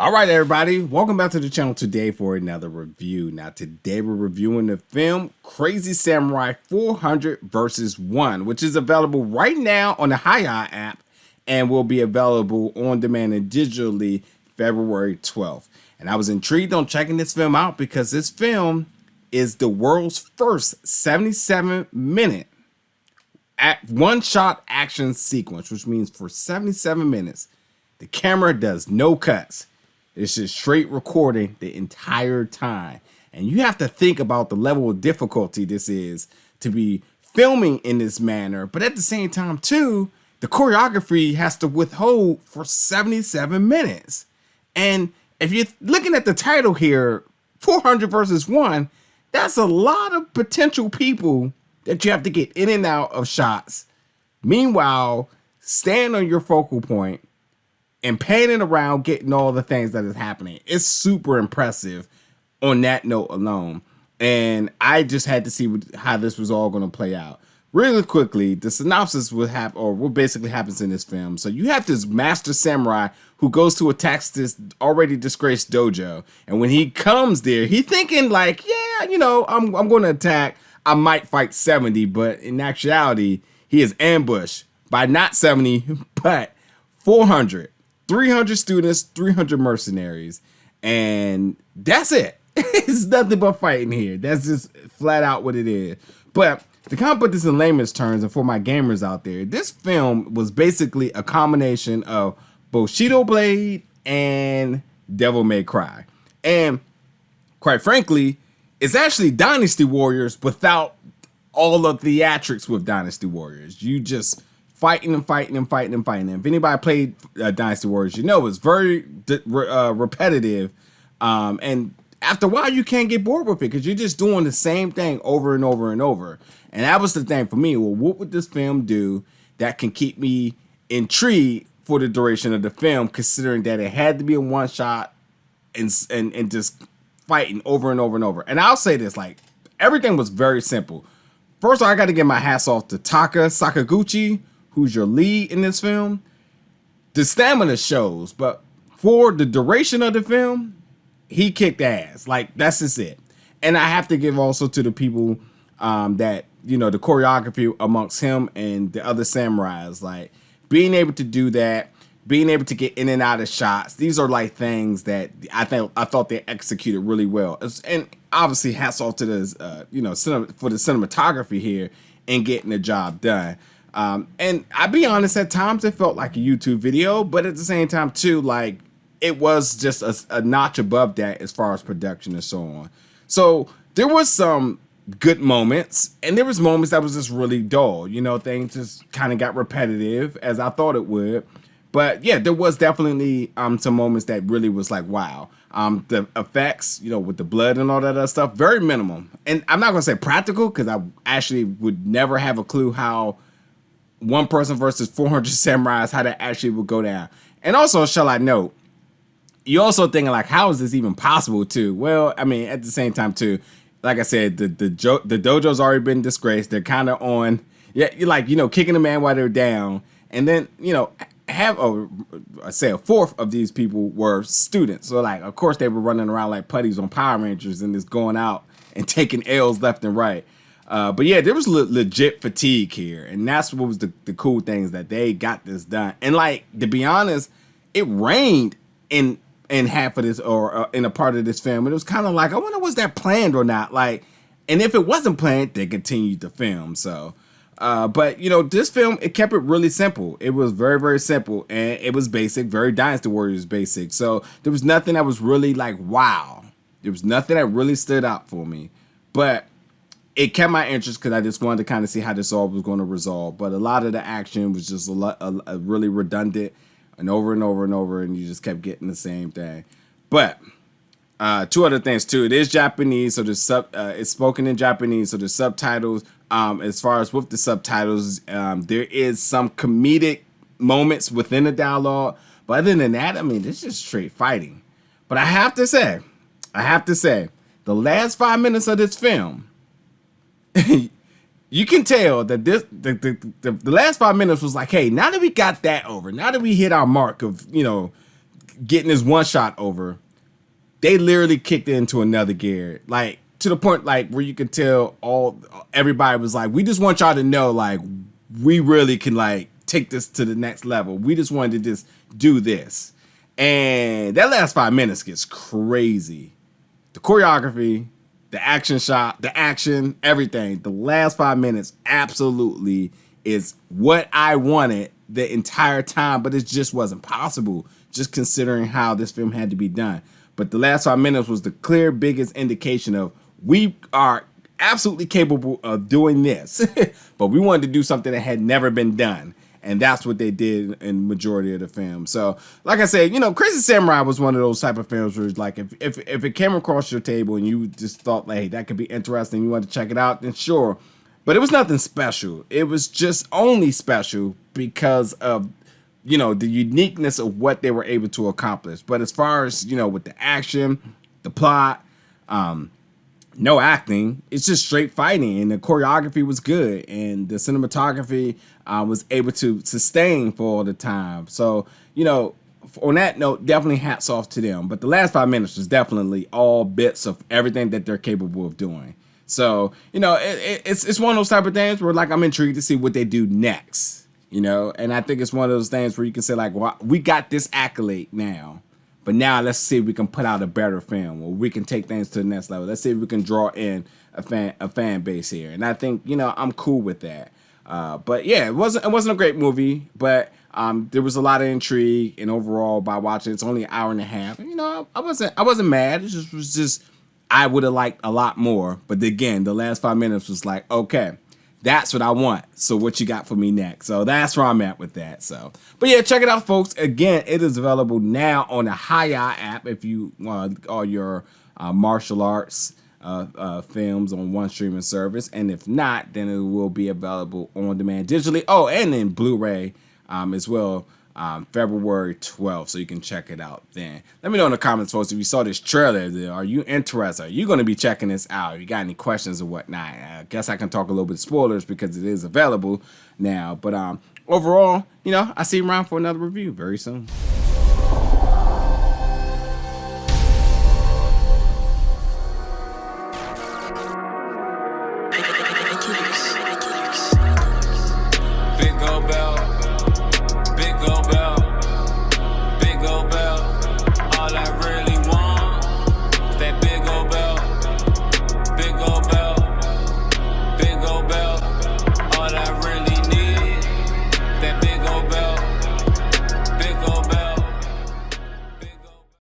All right, everybody, welcome back to the channel today for another review. Now, today we're reviewing the film Crazy Samurai 400 vs. 1, which is available right now on the Hiya app and will be available on demand and digitally February 12th. And I was intrigued on checking this film out because this film is the world's first 77-minute one-shot action sequence, which means for 77 minutes, the camera does no cuts. It's just straight recording the entire time. And you have to think about the level of difficulty this is to be filming in this manner. But at the same time, too, the choreography has to withhold for 77 minutes. And if you're looking at the title here, 400 versus 1, that's a lot of potential people that you have to get in and out of shots. Meanwhile, stand on your focal point and panning around, getting all the things that is happening. It's super impressive on that note alone. And I just had to see how this was all going to play out. Really quickly, the synopsis would have, or what basically happens in this film. So you have this master samurai who goes to attack this already disgraced dojo. And when he comes there, he thinking like, yeah, you know, I'm going to attack. I might fight 70, but in actuality, he is ambushed by not 70, but 400. 300 students, 300 mercenaries, and that's it. It's nothing but fighting here. That's just flat out what it is. But to kind of put this in layman's terms, and for my gamers out there, this film was basically a combination of Bushido Blade and Devil May Cry. And quite frankly, it's actually Dynasty Warriors without all of the theatrics with Dynasty Warriors. You just fighting and fighting and fighting and fighting. If anybody played Dynasty Warriors, you know it's very repetitive. And after a while, you can't get bored with it because you're just doing the same thing over and over and over. And that was the thing for me. Well, what would this film do that can keep me intrigued for the duration of the film, considering that it had to be a one shot and just fighting over and over and over. And I'll say this, like, everything was very simple. First of all, I got to give my hats off to Sakaguchi, who's your lead in this film. The stamina shows, but for the duration of the film, he kicked ass. Like, that's just it. And I have to give also to the people that, you know, the choreography amongst him and the other samurais, like being able to do that, being able to get in and out of shots. These are like things that I thought they executed really well. And obviously hats off to the, you know, for the cinematography here and getting the job done. And I'll be honest, at times it felt like a YouTube video, but at the same time too, like it was just a notch above that as far as production and so on. So there was some good moments and there was moments that was just really dull. You know, things just kind of got repetitive as I thought it would. But yeah, there was definitely some moments that really was like, wow. The effects, you know, with the blood and all that other stuff, very minimal. And I'm not going to say practical because I actually would never have a clue how one person versus 400 samurais, how that actually would go down. And also, shall I note, you're also thinking like, how is this even possible too? Well, I mean, at the same time too, like I said, the dojo's already been disgraced. They're kind of on, yeah, you're like, you know, kicking a man while they're down. And then, you know, a fourth of these people were students. So like, of course they were running around like putties on Power Rangers and just going out and taking L's left and right. But yeah, there was legit fatigue here. And that's what was the cool things that they got this done. And like, to be honest, it rained in half of this or in a part of this film. And it was kind of like, I wonder was that planned or not? Like, and if it wasn't planned, they continued to film. So, but you know, this film, it kept it really simple. It was very, very simple and it was basic, very Dynasty Warriors basic. So there was nothing that was really like, wow. There was nothing that really stood out for me, but it kept my interest because I just wanted to kind of see how this all was going to resolve. But a lot of the action was just a really redundant and over and over and over, and you just kept getting the same thing. But two other things too. It is Japanese, so it's spoken in Japanese, so the subtitles. As far as with the subtitles, there is some comedic moments within the dialogue, but other than that, I mean, it's just straight fighting. But I have to say, the last 5 minutes of this film, you can tell that the last 5 minutes was like, hey, now that we got that over, now that we hit our mark of, you know, getting this one shot over, they literally kicked it into another gear, like to the point like where you could tell everybody was like, we just want y'all to know, like, we really can like take this to the next level. We just wanted to just do this. And that last 5 minutes gets crazy. The choreography, the action shot, the action, everything. The last 5 minutes absolutely is what I wanted the entire time, but it just wasn't possible, just considering how this film had to be done. But the last 5 minutes was the clear biggest indication of we are absolutely capable of doing this, but we wanted to do something that had never been done. And that's what they did in majority of the film. So, like I said, you know, Crazy Samurai was one of those type of films where it's like, if it came across your table and you just thought, like, hey, that could be interesting, you wanted to check it out, then sure. But it was nothing special. It was just only special because of, you know, the uniqueness of what they were able to accomplish. But as far as, you know, with the action, the plot, no acting, it's just straight fighting, and the choreography was good, and the cinematography was able to sustain for all the time. So, you know, on that note, definitely hats off to them. But the last 5 minutes was definitely all bits of everything that they're capable of doing. So, you know, it's one of those type of things where, like, I'm intrigued to see what they do next, you know, and I think it's one of those things where you can say, like, well, we got this accolade now, but now let's see if we can put out a better film, or we can take things to the next level. Let's see if we can draw in a fan base here. And I think, you know, I'm cool with that. But yeah, it wasn't a great movie, but there was a lot of intrigue, and overall by watching, it's only an hour and a half. And, you know, I wasn't mad. It was just I would have liked a lot more. But again, the last 5 minutes was like, okay, that's what I want. So what you got for me next? So that's where I'm at with that. So, but yeah, check it out, folks. Again, it is available now on the Hiya app if you want all your martial arts films on one streaming service. And if not, then it will be available on demand digitally. Oh, and in Blu-ray as well. February 12th, so you can check it out then. Let me know in the comments, folks, if you saw this trailer. Are you interested? Are you going to be checking this out? If you got any questions or whatnot, I guess I can talk a little bit of spoilers because it is available now. But overall, you know, I'll see you around for another review very soon.